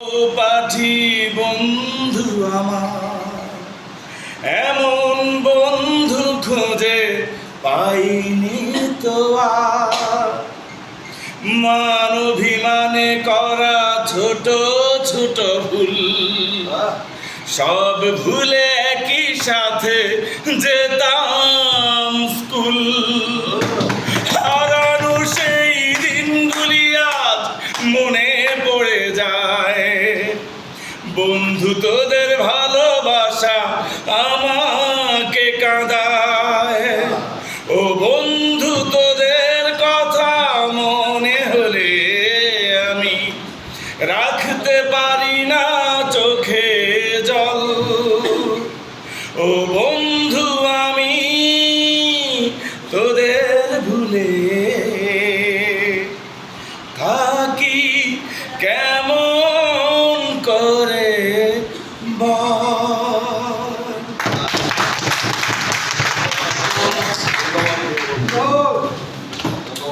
ও পাঠি বন্ধু আমার, এমন বন্ধু খোঁজে পাইনি তো আর। মান অভিমানে করা ছোট ছোট ভুল, সব ভুলে একই সাথে যেতাম স্কুল। হারানো সেই দিনগুলি আজ মনে পড়ে যায়। বন্ধু তোদের ভালোবাসা আমাকে কাঁদায়। ও বন্ধু তোদের কথা মনে হলে আমি রাখতে পারি না চোখে জল। ও বন্ধু আমি তোদের ভুলে থাকি কেমন করে বল।